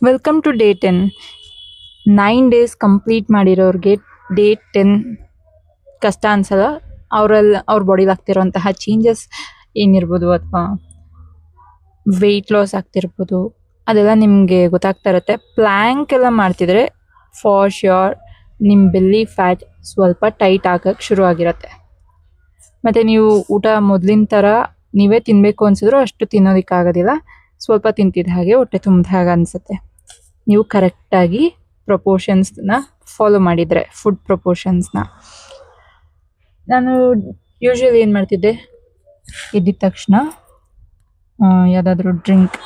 Welcome to day 10. 9 days complete ಮಾಡಿರೋರಿಗೆ day 10 ಕಷ್ಟ ಅನ್ಸಲ್ಲ. ಅವ್ರ ಬಾಡಿಲಿ ಆಗ್ತಿರೋಂತಹ ಚೇಂಜಸ್ ಏನಿರ್ಬೋದು ಅಥವಾ ವೆಯ್ಟ್ ಲಾಸ್ ಆಗ್ತಿರ್ಬೋದು ಅದೆಲ್ಲ ನಿಮಗೆ ಗೊತ್ತಾಗ್ತಾ ಇರುತ್ತೆ. ಪ್ಲ್ಯಾಂಕ್ ಎಲ್ಲ ಮಾಡ್ತಿದ್ರೆ ಫಾರ್ ಶ್ಯೂರ್ ನಿಮ್ಮ ಬೆಲ್ಲಿ ಫ್ಯಾಟ್ ಸ್ವಲ್ಪ ಟೈಟ್ ಆಗಕ್ಕೆ ಶುರು ಆಗಿರುತ್ತೆ. ಮತ್ತು ನೀವು ಊಟ ಮೊದಲಿನ ಥರ ನೀವೇ ತಿನ್ನಬೇಕು ಅನ್ಸಿದ್ರು ಅಷ್ಟು ತಿನ್ನೋದಕ್ಕಾಗೋದಿಲ್ಲ. ಸ್ವಲ್ಪ ತಿಂತಿದ್ದ ಹಾಗೆ ಹೊಟ್ಟೆ ತುಂಬಿದ ಹಾಗೆ ಅನಿಸುತ್ತೆ. ನೀವು ಕರೆಕ್ಟಾಗಿ ಪ್ರಪೋರ್ಷನ್ಸ್ನ ಫಾಲೋ ಮಾಡಿದರೆ, ಫುಡ್ ಪ್ರಪೋರ್ಷನ್ಸ್ನ. ನಾನು ಯೂಶ್ವಲಿ ಏನು ಮಾಡ್ತಿದ್ದೆ, ಎದ್ದಿದ ತಕ್ಷಣ ಯಾವುದಾದ್ರೂ ಡ್ರಿಂಕ್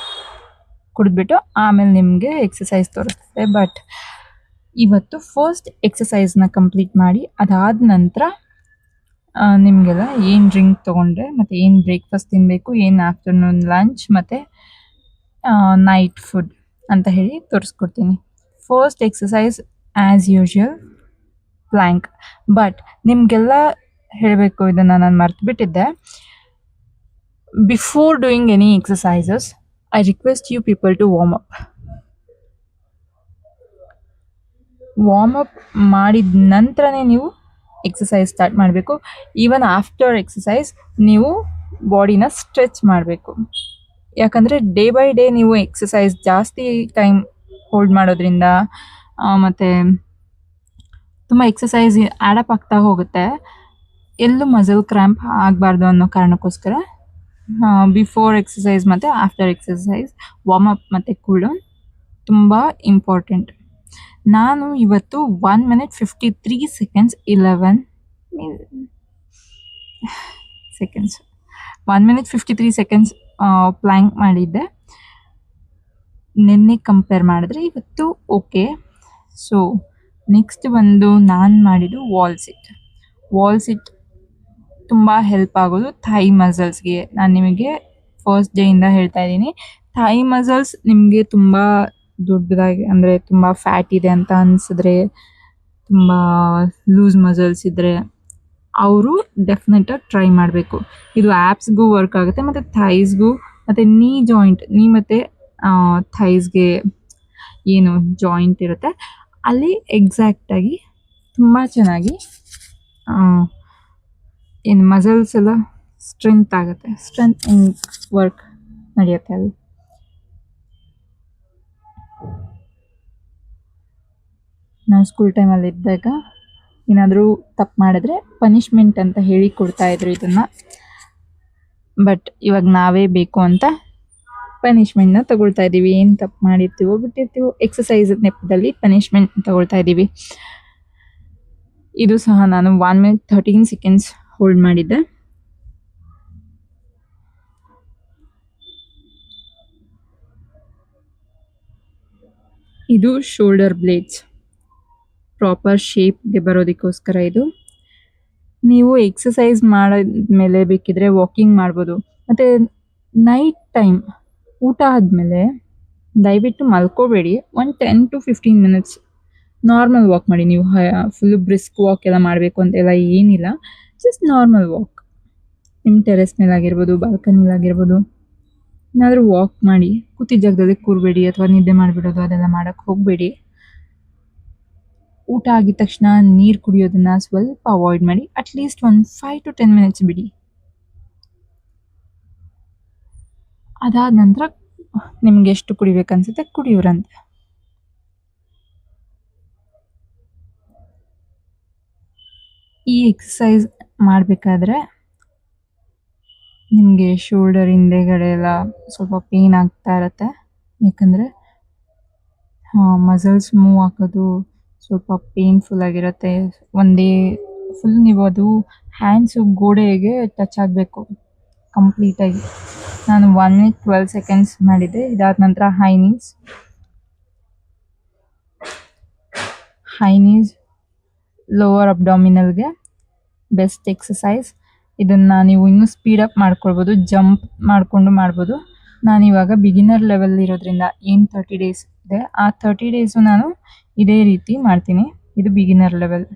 ಕುಡಿದ್ಬಿಟ್ಟು ಆಮೇಲೆ ನಿಮಗೆ ಎಕ್ಸಸೈಸ್ ತೋರಿಸ್ತಿದ್ದೆ. ಬಟ್ ಇವತ್ತು ಫಸ್ಟ್ ಎಕ್ಸಸೈಸ್ನ ಕಂಪ್ಲೀಟ್ ಮಾಡಿ ಅದಾದ ನಂತರ ನಿಮಗೆಲ್ಲ ಏನು ಡ್ರಿಂಕ್ ತೊಗೊಂಡ್ರೆ ಮತ್ತು ಏನು ಬ್ರೇಕ್ಫಾಸ್ಟ್ ತಿನ್ನಬೇಕು, ಏನು ಆಫ್ಟರ್ನೂನ್ ಲಂಚ್ ಮತ್ತು ನೈಟ್ ಫುಡ್ ಅಂತ ಹೇಳಿ ತೋರಿಸ್ಕೊಡ್ತೀನಿ. First exercise as usual plank. But ನಿಮಗೆಲ್ಲ ಹೇಳಬೇಕು, ಇದನ್ನು ನಾನು ಮರ್ತುಬಿಟ್ಟಿದ್ದೆ. Before doing any exercises I request you people to warm up ಮಾಡಿದ ನಂತರನೇ ನೀವು ಎಕ್ಸಸೈಸ್ ಸ್ಟಾರ್ಟ್ ಮಾಡಬೇಕು. ಈವನ್ ಆಫ್ಟರ್ ಎಕ್ಸಸೈಸ್ ನೀವು ಬಾಡಿನ ಸ್ಟ್ರೆಚ್ ಮಾಡಬೇಕು. ಯಾಕಂದರೆ ಡೇ ಬೈ ಡೇ ನೀವು ಎಕ್ಸಸೈಸ್ ಜಾಸ್ತಿ ಟೈಮ್ ಹೋಲ್ಡ್ ಮಾಡೋದ್ರಿಂದ ಮತ್ತು ತುಂಬ ಎಕ್ಸಸೈಸ್ ಆ್ಯಡಪ್ ಆಗ್ತಾ ಹೋಗುತ್ತೆ. ಎಲ್ಲೂ ಮಸಲ್ ಕ್ರ್ಯಾಂಪ್ ಆಗಬಾರ್ದು ಅನ್ನೋ ಕಾರಣಕ್ಕೋಸ್ಕರ ಬಿಫೋರ್ ಎಕ್ಸಸೈಸ್ ಮತ್ತು ಆಫ್ಟರ್ ಎಕ್ಸಸೈಸ್ ವಾರ್ಮ್ ಅಪ್ ಮತ್ತು ಕೂಲ್ ಡೌನ್ ತುಂಬ ಇಂಪಾರ್ಟೆಂಟ್. ನಾನು ಇವತ್ತು 1 minute 53 seconds 11 seconds 1 minute 53 seconds Planck ಮಾಡಿದ್ದೆ. ನಿನ್ನೆ ಕಂಪೇರ್ ಮಾಡಿದ್ರೆ ಇವತ್ತು ಓಕೆ. ಸೊ ನೆಕ್ಸ್ಟ್ ಬಂದು ನಾನು ಮಾಡಿದ್ದು ವಾಲ್ ಸಿಟ್ ತುಂಬ ಹೆಲ್ಪ್ ಆಗೋದು ಥೈ ಮಸಲ್ಸ್ಗೆ. ನಾನು ನಿಮಗೆ ಫಸ್ಟ್ ಡೇಯಿಂದ ಹೇಳ್ತಾ ಇದ್ದೀನಿ, ಥೈ ಮಸಲ್ಸ್ ನಿಮಗೆ ತುಂಬ ದೊಡ್ಡದಾಗಿ ಅಂದರೆ ತುಂಬ ಫ್ಯಾಟ್ ಇದೆ ಅಂತ ಅನಿಸಿದ್ರೆ, ತುಂಬ ಲೂಸ್ ಮಸಲ್ಸ್ ಇದ್ದರೆ ಅವರು ಡೆಫಿನೆಟಾಗಿ ಟ್ರೈ ಮಾಡಬೇಕು. ಇದು ಆ್ಯಪ್ಸ್ಗೂ ವರ್ಕ್ ಆಗುತ್ತೆ ಮತ್ತು ಥೈಸ್ಗೂ ಮತ್ತು ನೀ ಮತ್ತು ಥೈಸ್ಗೆ ಏನು ಜಾಯಿಂಟ್ ಇರುತ್ತೆ ಅಲ್ಲಿ ಎಕ್ಸಾಕ್ಟಾಗಿ ತುಂಬ ಚೆನ್ನಾಗಿ ಏನು ಮಸಲ್ಸ್ ಎಲ್ಲ ಸ್ಟ್ರೆಂತ್ ಆಗುತ್ತೆ, ಸ್ಟ್ರೆಂತ್ ವರ್ಕ್ ನಡೆಯುತ್ತೆ ಅಲ್ಲಿ. ನಾವು ಸ್ಕೂಲ್ ಟೈಮಲ್ಲಿ ಇದ್ದಾಗ ಏನಾದರೂ ತಪ್ಪು ಮಾಡಿದ್ರೆ ಪನಿಷ್ಮೆಂಟ್ ಅಂತ ಹೇಳಿ ಕೊಡ್ತಾಯಿದ್ರು ಇದನ್ನು. ಬಟ್ ಇವಾಗ ನಾವೇ ಬೇಕು ಅಂತ ಪನಿಷ್ಮೆಂಟ್ನ ತಗೊಳ್ತಾ ಇದ್ದೀವಿ. ಏನು ತಪ್ಪು ಮಾಡಿರ್ತೀವೋ ಬಿಟ್ಟಿರ್ತೀವೋ ಎಕ್ಸಸೈಸ್ ನೆಪದಲ್ಲಿ ಪನಿಷ್ಮೆಂಟ್ ತಗೊಳ್ತಾ ಇದ್ದೀವಿ. ಇದು ಸಹ ನಾನು 1 minute 13 seconds ಹೋಲ್ಡ್ ಮಾಡಿದ್ದೆ. ಇದು ಶೋಲ್ಡರ್ ಬ್ಲೇಡ್ಸ್ ಪ್ರಾಪರ್ ಶೇಪ್ಗೆ ಬರೋದಕ್ಕೋಸ್ಕರ ಇದು. ನೀವು ಎಕ್ಸಸೈಸ್ ಮಾಡಿದ್ಮೇಲೆ ಬೇಕಿದ್ರೆ ವಾಕಿಂಗ್ ಮಾಡ್ಬೋದು. ಮತ್ತು ನೈಟ್ ಟೈಮ್ ಊಟ ಆದಮೇಲೆ ದಯವಿಟ್ಟು ಮಲ್ಕೋಬೇಡಿ. 10 to 15 minutes ನಾರ್ಮಲ್ ವಾಕ್ ಮಾಡಿ. ನೀವು ಫುಲ್ಲು ಬ್ರಿಸ್ಕ್ ವಾಕ್ ಎಲ್ಲ ಮಾಡಬೇಕು ಅಂತೆಲ್ಲ ಏನಿಲ್ಲ, ಜಸ್ಟ್ ನಾರ್ಮಲ್ ವಾಕ್. ನಿಮ್ಮ ಟೆರೆಸ್ ಮೇಲಾಗಿರ್ಬೋದು, ಬಾಲ್ಕನಿಲಾಗಿರ್ಬೋದು, ಏನಾದರೂ ವಾಕ್ ಮಾಡಿ. ಕೂತಿದ್ದ ಜಾಗದಲ್ಲಿ ಕೂರಬೇಡಿ ಅಥವಾ ನಿದ್ದೆ ಮಾಡಿಬಿಡೋದು ಅದೆಲ್ಲ ಮಾಡೋಕ್ಕೆ ಹೋಗಬೇಡಿ. ಊಟ ಆಗಿದ ತಕ್ಷಣ ನೀರು ಕುಡಿಯೋದನ್ನು ಸ್ವಲ್ಪ ಅವಾಯ್ಡ್ ಮಾಡಿ. ಅಟ್ಲೀಸ್ಟ್ ಒಂದು 5 to 10 minutes ಬಿಡಿ. ಅದಾದ ನಂತರ ನಿಮ್ಗೆ ಎಷ್ಟು ಕುಡಿಬೇಕನ್ಸುತ್ತೆ ಕುಡಿಯೋರಂತೆ. ಈ ಎಕ್ಸಸೈಸ್ ಮಾಡಬೇಕಾದ್ರೆ ನಿಮಗೆ ಶೋಲ್ಡರ್ ಹಿಂದೆಗಡೆ ಎಲ್ಲ ಸ್ವಲ್ಪ ಪೇಯ್ನ್ ಆಗ್ತಾ ಇರುತ್ತೆ. ಯಾಕಂದರೆ ಮಸಲ್ಸ್ ಮೂವ್ ಹಾಕೋದು ಸ್ವಲ್ಪ ಪೇನ್ಫುಲ್ ಆಗಿರುತ್ತೆ. ಒಂದೇ ಫುಲ್ ನೀವು ಅದು ಹ್ಯಾಂಡ್ಸು ಗೋಡೆಗೆ ಟಚ್ ಆಗಬೇಕು ಕಂಪ್ಲೀಟಾಗಿ. ನಾನು 1 minute 12 seconds ಮಾಡಿದ್ದೆ. ಇದಾದ ನಂತರ ಹೈ ನೀಸ್ ಲೋವರ್ ಅಬ್ಡಾಮಿನಲ್ಗೆ ಬೆಸ್ಟ್ ಎಕ್ಸಸೈಸ್. ಇದನ್ನು ನೀವು ಇನ್ನೂ ಸ್ಪೀಡಪ್ ಮಾಡ್ಕೊಳ್ಬೋದು, ಜಂಪ್ ಮಾಡಿಕೊಂಡು ಮಾಡ್ಬೋದು. ನಾನಿವಾಗ ಬಿಗಿನರ್ ಲೆವೆಲ್ ಇರೋದ್ರಿಂದ ಏನು 30 days ಇದೆ, ಆ 30 days ನಾನು ಇದೇ ರೀತಿ ಮಾಡ್ತೀನಿ. ಇದು ಬಿಗಿನರ್ ಲೆವೆಲ್.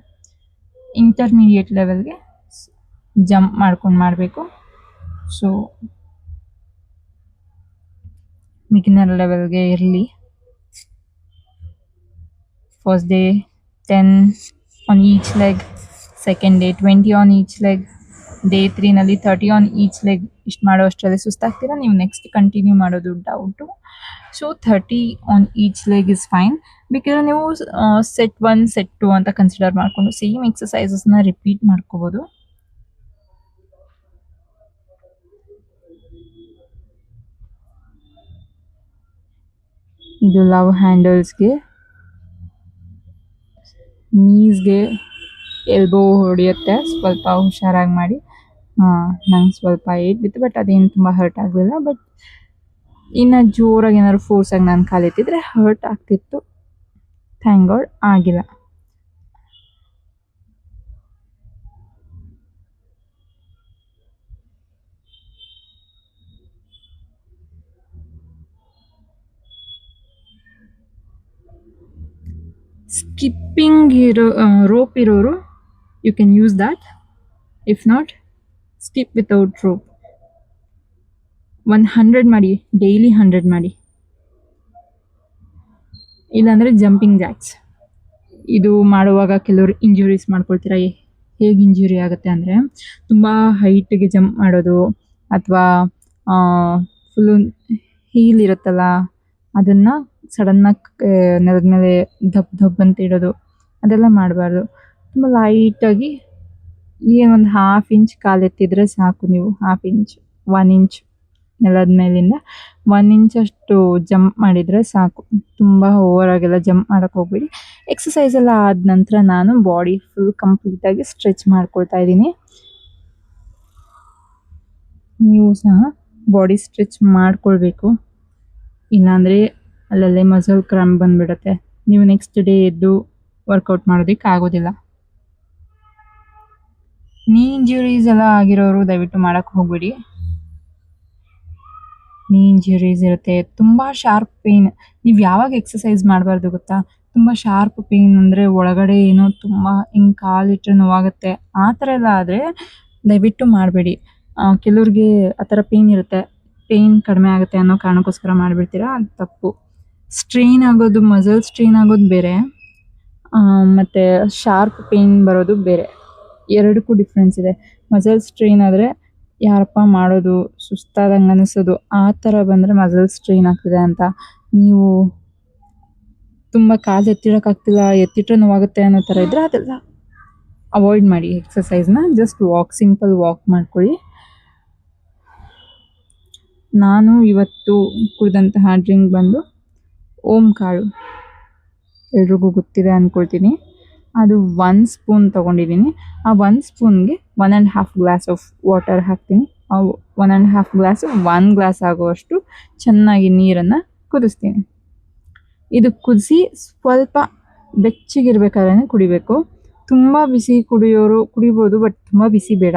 ಇಂಟರ್ಮೀಡಿಯೇಟ್ ಲೆವೆಲ್ಗೆ ಜಂಪ್ ಮಾಡ್ಕೊಂಡು ಮಾಡಬೇಕು. ಸೊ ಬಿಗಿನರ್ ಲೆವೆಲ್ಗೆ ಇರಲಿ. First day 10 on each leg, second day 20 on each leg, day 3ನಲ್ಲಿ 30 ಆನ್ ಈಚ್ ಲೆಗ್. ಇಷ್ಟು ಮಾಡೋ ಅಷ್ಟರಲ್ಲಿ ಸುಸ್ತಾಗ್ತೀರಾ, ನೀವು ನೆಕ್ಸ್ಟ್ ಕಂಟಿನ್ಯೂ ಮಾಡೋದು doubt. So 30 on each leg is fine. ಬೇಕಿದ್ರೆ ನೀವು ಸೆಟ್ 1 ಸೆಟ್ 2 ಅಂತ ಕನ್ಸಿಡರ್ ಮಾಡಿಕೊಂಡು ಸೇಮ್ ಎಕ್ಸಸೈಸಸ್ನ ರಿಪೀಟ್ ಮಾಡ್ಕೋಬೋದು. ಇದು ಲವ್ ಹ್ಯಾಂಡಲ್ಸ್ಗೆ, ನೀಸ್ಗೆ ಎಲ್ಬೋ ಹೊಡೆಯುತ್ತೆ, ಸ್ವಲ್ಪ ಹುಷಾರಾಗಿ ಮಾಡಿ. ನಂಗೆ ಸ್ವಲ್ಪ ಏಟ್ ಬಿತ್ತು, ಬಟ್ ಅದೇನು ತುಂಬ ಹರ್ಟ್ ಆಗಲಿಲ್ಲ. ಬಟ್ ಇನ್ನು ಜೋರಾಗಿ ಏನಾದ್ರು ಫೋರ್ಸಾಗಿ ನಾನು ಕಾಲೆತ್ತಿದ್ರೆ ಹರ್ಟ್ ಆಗ್ತಿತ್ತು. ಥ್ಯಾಂಕ್ ಗಾಡ್ ಆಗಿಲ್ಲ. ಸ್ಕಿಪ್ಪಿಂಗ್ ರೋಪ್ ಇರೋರು you can use that. If not, skip without rope. 100 ಮಾಡಿ, ಡೈಲಿ 100 ಮಾಡಿ. ಇಲ್ಲಾಂದರೆ ಜಂಪಿಂಗ್ ಜಾಕ್ಸ್. ಇದು ಮಾಡುವಾಗ ಕೆಲವರು ಇಂಜುರೀಸ್ ಮಾಡ್ಕೊಳ್ತೀರಾ. ಹೇಗೆ ಇಂಜುರಿ ಆಗುತ್ತೆ ಅಂದರೆ, ತುಂಬ ಹೈಟಿಗೆ ಜಂಪ್ ಮಾಡೋದು, ಅಥವಾ ಫುಲ್ಲು ಹೀಲ್ ಇರುತ್ತಲ್ಲ ಅದನ್ನು ಸಡನ್ನಾಗಿ ನೆಲದ ಮೇಲೆ ದಬ್ ಅಂತ ಇಡೋದು, ಅದೆಲ್ಲ ಮಾಡಬಾರ್ದು. ತುಂಬ ಲೈಟಾಗಿ ಒಂದು 1/2 ಇಂಚ್ ಕಾಲೆತ್ತಿದ್ರೆ ಸಾಕು. ನೀವು 1/2 ಇಂಚ್ 1 ಇಂಚ್ ನೆಲದ ಮೇಲಿಂದ 1 ಇಂಚಷ್ಟು ಜಂಪ್ ಮಾಡಿದರೆ ಸಾಕು. ತುಂಬ ಓವರಾಗೆಲ್ಲ ಜಂಪ್ ಮಾಡೋಕ್ಕೆ ಹೋಗ್ಬೇಡಿ. ಎಕ್ಸಸೈಸ್ ಎಲ್ಲ ಆದ ನಂತರ ನಾನು ಬಾಡಿ ಫುಲ್ ಕಂಪ್ಲೀಟಾಗಿ ಸ್ಟ್ರೆಚ್ ಮಾಡ್ಕೊಳ್ತಾ ಇದ್ದೀನಿ. ನೀವು ಸಹ ಬಾಡಿ ಸ್ಟ್ರೆಚ್ ಮಾಡ್ಕೊಳ್ಬೇಕು, ಇಲ್ಲಾಂದರೆ ಅಲ್ಲಲ್ಲೇ ಮಸಲ್ ಕ್ರಾಂಪ್ ಬಂದುಬಿಡುತ್ತೆ. ನೀವು ನೆಕ್ಸ್ಟ್ ಡೇ ಎದ್ದು ವರ್ಕೌಟ್ ಮಾಡೋದಕ್ಕೆ ಆಗೋದಿಲ್ಲ. ನೀ ಇಂಜುರೀಸ್ ಎಲ್ಲ ಆಗಿರೋರು ದಯವಿಟ್ಟು ಮಾಡೋಕ್ಕೆ ಹೋಗ್ಬೇಡಿ. ನೀ ಇಂಜುರೀಸ್ ಇರುತ್ತೆ, ತುಂಬ ಶಾರ್ಪ್ ಪೇಯ್ನ್. ನೀವು ಯಾವಾಗ ಎಕ್ಸಸೈಸ್ ಮಾಡಬಾರ್ದು ಗೊತ್ತಾ? ತುಂಬ ಶಾರ್ಪ್ ಪೇಯ್ನ್ ಅಂದರೆ ಒಳಗಡೆ ಏನೋ ತುಂಬ ಹಿಂಗೆ ಕಾಲಿಟ್ಟರೆ ನೋವಾಗುತ್ತೆ, ಆ ಥರ ಎಲ್ಲ ಆದರೆ ದಯವಿಟ್ಟು ಮಾಡಬೇಡಿ. ಕೆಲವ್ರಿಗೆ ಆ ಥರ ಪೇಯ್ನ್ ಇರುತ್ತೆ, ಪೇಯ್ನ್ ಕಡಿಮೆ ಆಗುತ್ತೆ ಅನ್ನೋ ಕಾರಣಕ್ಕೋಸ್ಕರ ಮಾಡಿಬಿಡ್ತೀರಾ, ಅದು ತಪ್ಪು. ಸ್ಟ್ರೈನ್ ಆಗೋದು, ಮಸಲ್ ಸ್ಟ್ರೈನ್ ಆಗೋದು ಬೇರೆ, ಮತ್ತು ಶಾರ್ಪ್ ಪೇಯ್ನ್ ಬರೋದು ಬೇರೆ. ಎರಡಕ್ಕೂ ಡಿಫ್ರೆನ್ಸ್ ಇದೆ. ಮಸಲ್ ಸ್ಟ್ರೈನ್ ಆದರೆ ಯಾರಪ್ಪ ಮಾಡೋದು, ಸುಸ್ತಾದಂಗೆ ಅನಿಸೋದು, ಆ ಥರ ಬಂದರೆ ಮಸಲ್ ಸ್ಟ್ರೈನ್ ಆಗ್ತಿದೆ ಅಂತ. ನೀವು ತುಂಬ ಕಾಲು ಎತ್ತಿಡೋಕ್ಕಾಗ್ತಿಲ್ಲ, ಎತ್ತಿಟ್ರೆ ನೋವಾಗುತ್ತೆ ಅನ್ನೋ ಥರ ಇದ್ದರೆ ಅದೆಲ್ಲ ಅವಾಯ್ಡ್ ಮಾಡಿ ಎಕ್ಸಸೈಸ್ನ. ಜಸ್ಟ್ ವಾಕ್, ಸಿಂಪಲ್ ವಾಕ್ ಮಾಡ್ಕೊಳ್ಳಿ. ನಾನು ಇವತ್ತು ಕುಡಿದಂತಹ ಡ್ರಿಂಕ್ ಬಂದು ಓಂ ಕಾಳು, ಎಲ್ರಿಗೂ ಗೊತ್ತಿದೆ ಅಂದ್ಕೊಳ್ತೀನಿ. ಅದು 1 ಸ್ಪೂನ್ ತೊಗೊಂಡಿದ್ದೀನಿ. ಆ 1 ಸ್ಪೂನ್ಗೆ 1.5 ಗ್ಲಾಸ್ ಆಫ್ ವಾಟರ್ ಹಾಕ್ತೀನಿ. ಆ 1.5 ಗ್ಲಾಸು 1 ಗ್ಲಾಸ್ ಆಗುವಷ್ಟು ಚೆನ್ನಾಗಿ ನೀರನ್ನು ಕುದಿಸ್ತೀನಿ. ಇದು ಕುದಿಸಿ ಸ್ವಲ್ಪ ಬೆಚ್ಚಗಿರ್ಬೇಕಾದ್ರೆ ಕುಡಿಬೇಕು. ತುಂಬ ಬಿಸಿ ಕುಡಿಯೋರು ಕುಡಿಬೋದು, ಬಟ್ ತುಂಬ ಬಿಸಿ ಬೇಡ,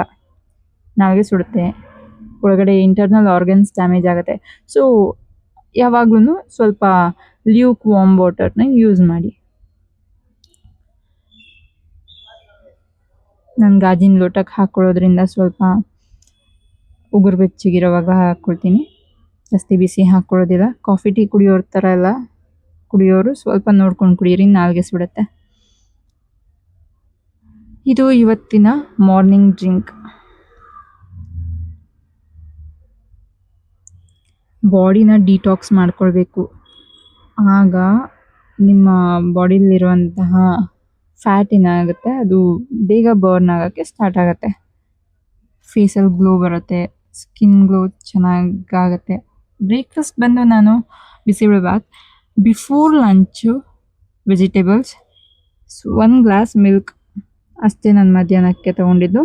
ನಾಲ್ಗೆ ಸುಡುತ್ತೆ, ಒಳಗಡೆ ಇಂಟರ್ನಲ್ ಆರ್ಗನ್ಸ್ ಡ್ಯಾಮೇಜ್ ಆಗುತ್ತೆ. ಸೊ ಯಾವಾಗ್ಲೂ ಸ್ವಲ್ಪ ಲ್ಯೂಕ್ ವಾರ್ಮ್ ವಾಟರ್ನ ಯೂಸ್ ಮಾಡಿ. ನಾನು ಗಾಜಿನ ಲೋಟಕ್ಕೆ ಹಾಕ್ಕೊಳ್ಳೋದ್ರಿಂದ ಸ್ವಲ್ಪ ಉಗುರು ಬೆಚ್ಚಗಿರೋವಾಗ ಹಾಕ್ಕೊಳ್ತೀನಿ, ಜಾಸ್ತಿ ಬಿಸಿ ಹಾಕ್ಕೊಳ್ಳೋದಿಲ್ಲ. ಕಾಫಿ ಟೀ ಕುಡಿಯೋರ ಥರ ಎಲ್ಲ ಕುಡಿಯೋರು ಸ್ವಲ್ಪ ನೋಡ್ಕೊಂಡು ಕುಡಿಯಿರಿ, ನಾಲ್ಗೆ ಸುಡುತ್ತೆ. ಇದು ಇವತ್ತಿನ ಮಾರ್ನಿಂಗ್ ಡ್ರಿಂಕ್. ಬಾಡಿನ ಡಿಟಾಕ್ಸ್ ಮಾಡ್ಕೊಳ್ಬೇಕು, ಆಗ ನಿಮ್ಮ ಬಾಡಿಲಿರುವಂತಹ ಫ್ಯಾಟ್ ಏನಾಗುತ್ತೆ ಅದು ಬೇಗ ಬರ್ನ್ ಆಗೋಕ್ಕೆ ಸ್ಟಾರ್ಟ್ ಆಗುತ್ತೆ. ಫೇಸಲ್ಲಿ ಗ್ಲೋ ಬರುತ್ತೆ, ಸ್ಕಿನ್ ಗ್ಲೋ ಚೆನ್ನಾಗಾಗುತ್ತೆ. ಬ್ರೇಕ್ಫಾಸ್ಟ್ ಬಂದು ನಾನು bisi bele bath, before lunch vegetables, 1 glass milk ಅಷ್ಟೇ ನಾನು ಮಧ್ಯಾಹ್ನಕ್ಕೆ ತೊಗೊಂಡಿದ್ದು.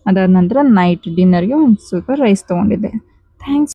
ಅದಾದ ನಂತರ ನೈಟ್ ಡಿನ್ನರ್ಗೆ ಒಂದು ಸ್ವಲ್ಪ ರೈಸ್ ತೊಗೊಂಡಿದ್ದೆ. ಥ್ಯಾಂಕ್ಸ್.